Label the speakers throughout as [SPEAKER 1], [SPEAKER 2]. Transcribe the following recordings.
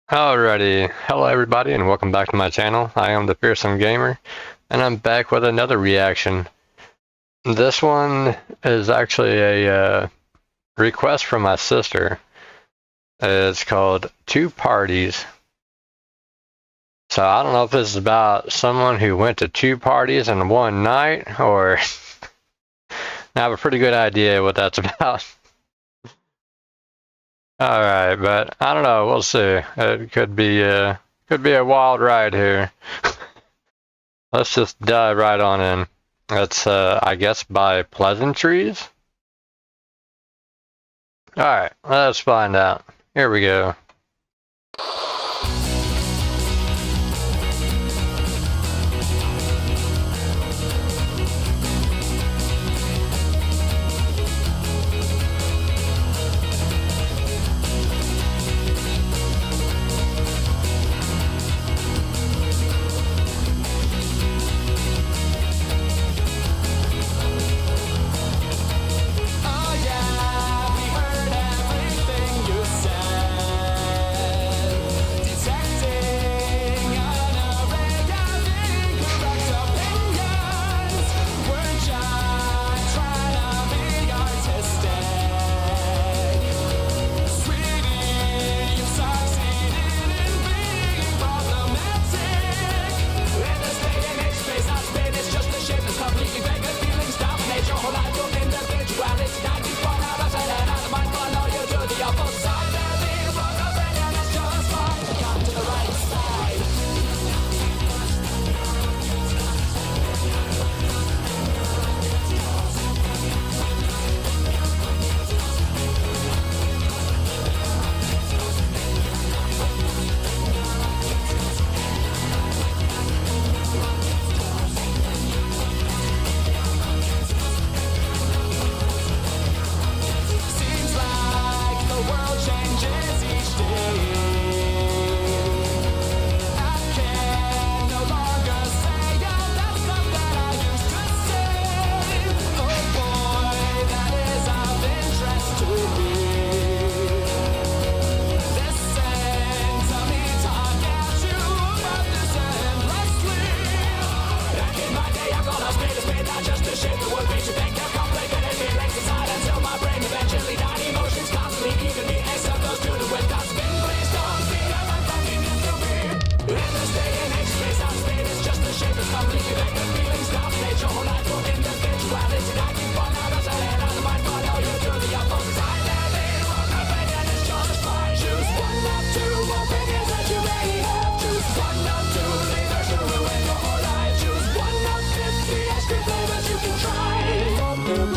[SPEAKER 1] Alrighty, hello everybody and welcome back to my channel. I am the Fearsome Gamer and I'm back with another reaction. This one is actually a request from my sister. It's called Two Parties. So I don't know if this is about someone who went to two parties in one night, or I have a pretty good idea what that's about. Alright, but I don't know, we'll see. It could be a wild ride here. Let's just dive right on in. That's, I guess, by Pleasantries? Alright, let's find out. Here we go.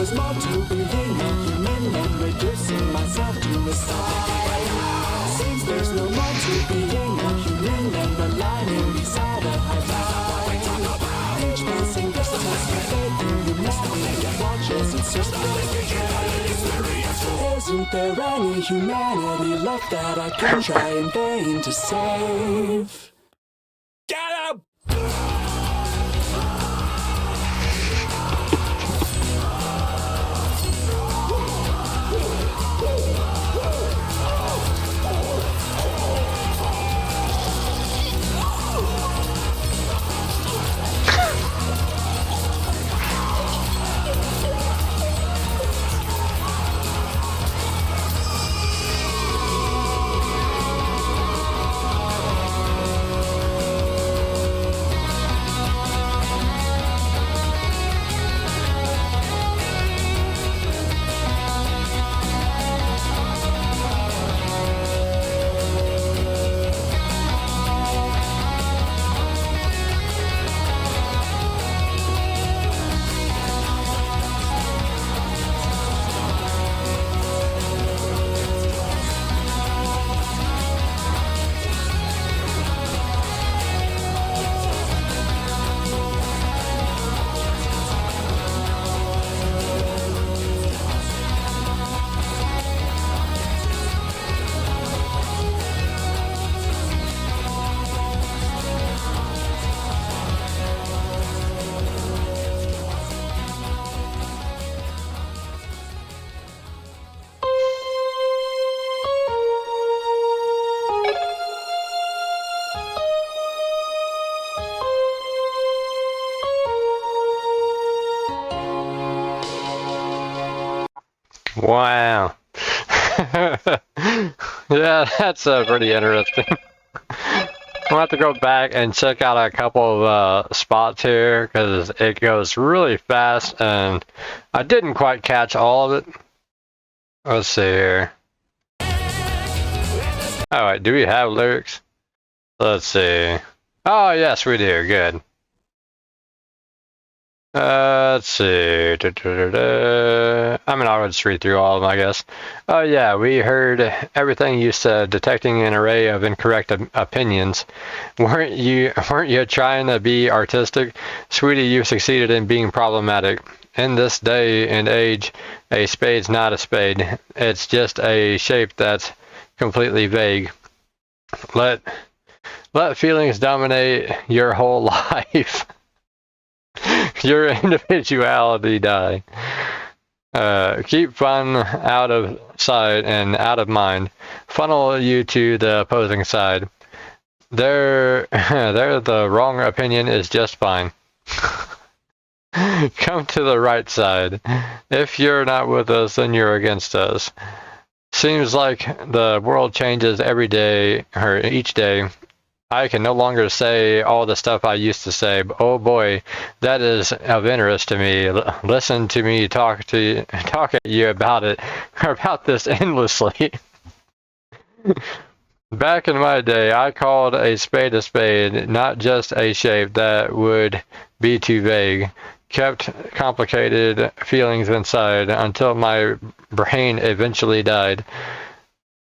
[SPEAKER 2] Was more to being human and reducing myself to a size. Seems there's no more to being a human than the lining beside a high line. Each passing distance you fade through, you miss me. Watches and systems. Isn't there any humanity left that I can try in vain to save? Get up!
[SPEAKER 1] Wow. Yeah, that's pretty interesting. I'll have to go back and check out a couple of spots here because it goes really fast and I didn't quite catch all of it. Let's see here. Alright, do we have lyrics? Let's see. Oh, yes, we do. Good. Let's see. I mean, I'll just read through all of them, I guess. Oh, yeah, we heard everything you said, detecting an array of incorrect opinions. Weren't you trying to be artistic? Sweetie, you succeeded in being problematic. In this day and age, a spade's not a spade. It's just a shape that's completely vague. Let feelings dominate your whole life. Your individuality die. Keep fun out of sight and out of mind. Funnel you to the opposing side. There, the wrong opinion is just fine. Come to the right side. If you're not with us, then you're against us. Seems like the world changes every day, or each day. I can no longer say all the stuff I used to say, but oh boy, that is of interest to me. Listen to me talk at you about it, about this endlessly. Back in my day, I called a spade, not just a shape that would be too vague. Kept complicated feelings inside until my brain eventually died.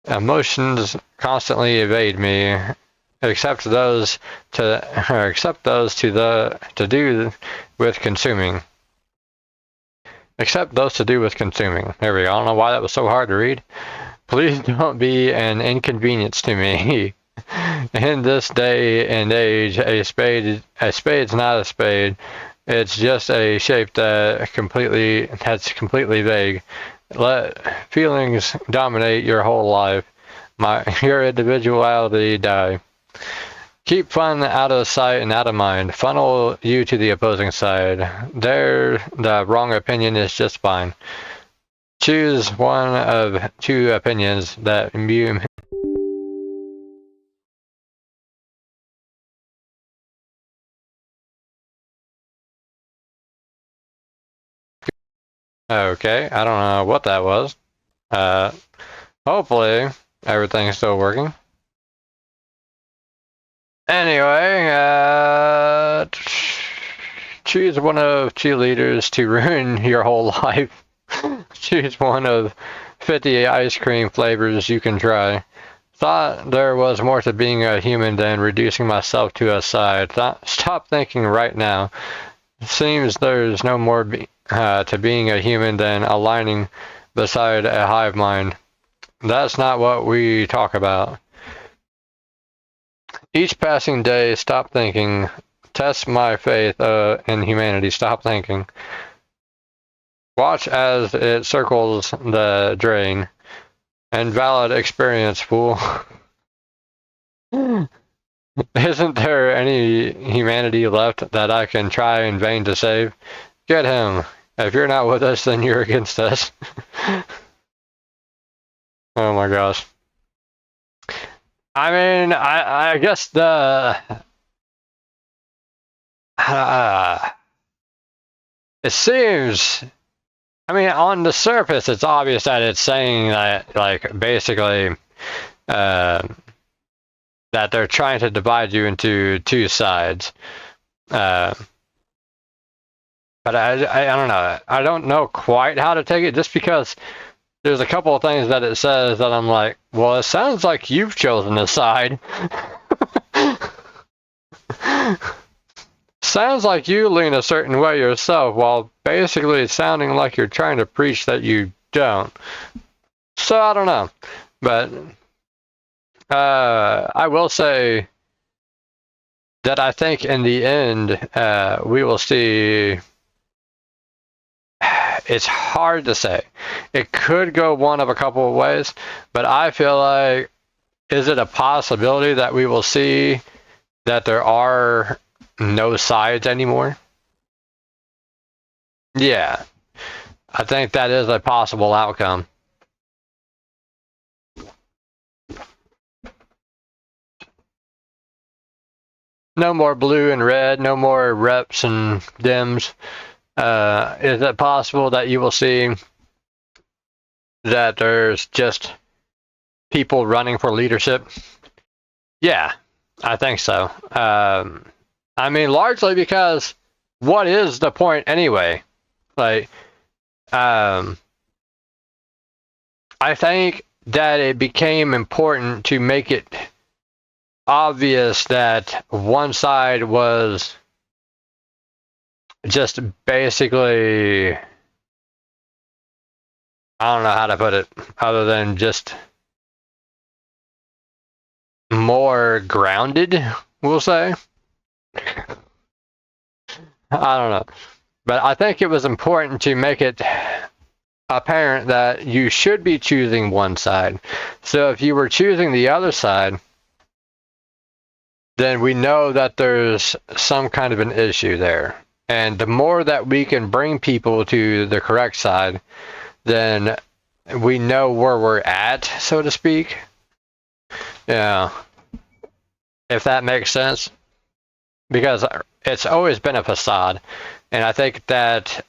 [SPEAKER 1] Emotions constantly evade me. Except those to do with consuming. Except those to do with consuming. There we go. I don't know why that was so hard to read. Please don't be an inconvenience to me. In this day and age, a spade's not a spade. It's just a shape that's completely vague. Let feelings dominate your whole life. Your individuality die. Keep fun out of sight and out of mind. Funnel you to the opposing side. There, the wrong opinion is just fine. Choose one of two opinions that you. Okay, I don't know what that was. Hopefully everything's still working. Anyway, choose one of cheerleaders to ruin your whole life. Choose one of 50 ice cream flavors you can try. Thought there was more to being a human than reducing myself to a side. Stop thinking right now. Seems there's no more to being a human than aligning beside a hive mind. That's not what we talk about. Each passing day, stop thinking. Test my faith in humanity. Stop thinking. Watch as it circles the drain. Invalid experience, fool. Isn't there any humanity left that I can try in vain to save? Get him. If you're not with us, then you're against us. Oh my gosh. I mean, I guess it seems, I mean, on the surface, it's obvious that it's saying that, like, basically, that they're trying to divide you into two sides. But I don't know. I don't know quite how to take it, just because there's a couple of things that it says that I'm like, well, it sounds like you've chosen a side. Sounds like you lean a certain way yourself, while basically sounding like you're trying to preach that you don't. So I don't know. But I will say that I think in the end, we will see. It's hard to say. It could go one of a couple of ways, but I feel like, is it a possibility that we will see that there are no sides anymore? Yeah. I think that is a possible outcome. No more blue and red, no more reps and Dems. Is it possible that you will see that there's just people running for leadership? Yeah, I think so. I mean, largely because what is the point anyway? Like, I think that it became important to make it obvious that one side was just basically, I don't know how to put it, other than just more grounded, we'll say. I don't know. But I think it was important to make it apparent that you should be choosing one side. So if you were choosing the other side, then we know that there's some kind of an issue there. And the more that we can bring people to the correct side, then we know where we're at, so to speak. Yeah. If that makes sense. Because it's always been a facade. And I think that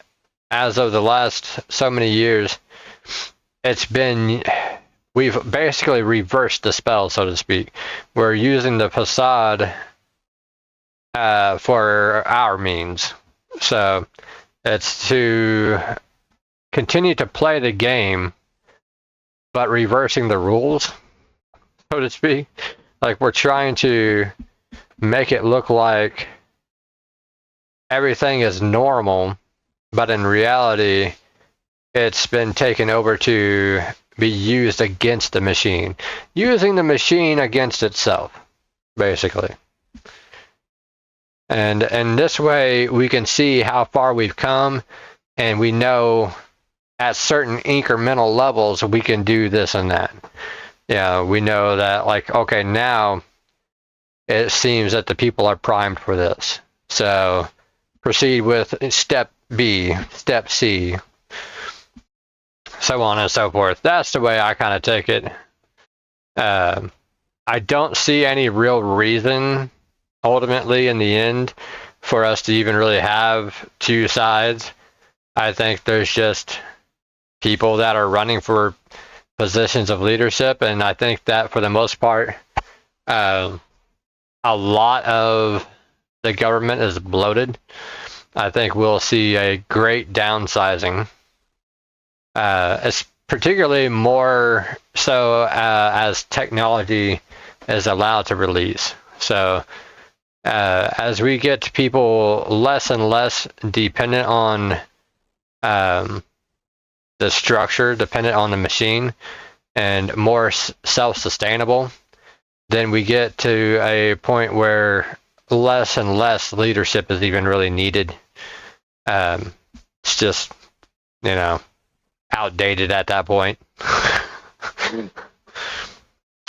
[SPEAKER 1] as of the last so many years, we've basically reversed the spell, so to speak. We're using the facade for our means. So it's to continue to play the game, but reversing the rules, so to speak. Like, we're trying to make it look like everything is normal, but in reality, it's been taken over to be used against the machine. Using the machine against itself, basically. And in this way, we can see how far we've come, and we know at certain incremental levels, we can do this and that. Yeah, we know that, like, okay, now it seems that the people are primed for this. So proceed with step B, step C, so on and so forth. That's the way I kind of take it. I don't see any real reason, ultimately, in the end, for us to even really have two sides. I think there's just people that are running for positions of leadership, and I think that for the most part, a lot of the government is bloated. I think we'll see a great downsizing. It's particularly more so as technology is allowed to release. So as we get people less and less dependent on the structure, dependent on the machine, and more self-sustainable, then we get to a point where less and less leadership is even really needed. It's just, outdated at that point.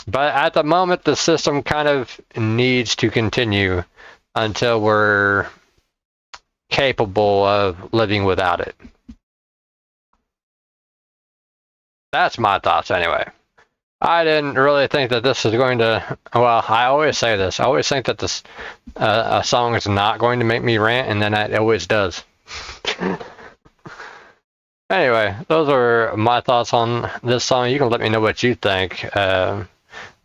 [SPEAKER 1] But at the moment, the system kind of needs to continue until we're capable of living without it. That's my thoughts anyway. I didn't really think that this is going to, well, I always say this. I always think that this a song is not going to make me rant, and then it always does. Anyway, those are my thoughts on this song. You can let me know what you think.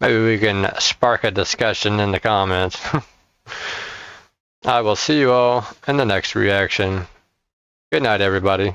[SPEAKER 1] Maybe we can spark a discussion in the comments. I will see you all in the next reaction. Good night, everybody.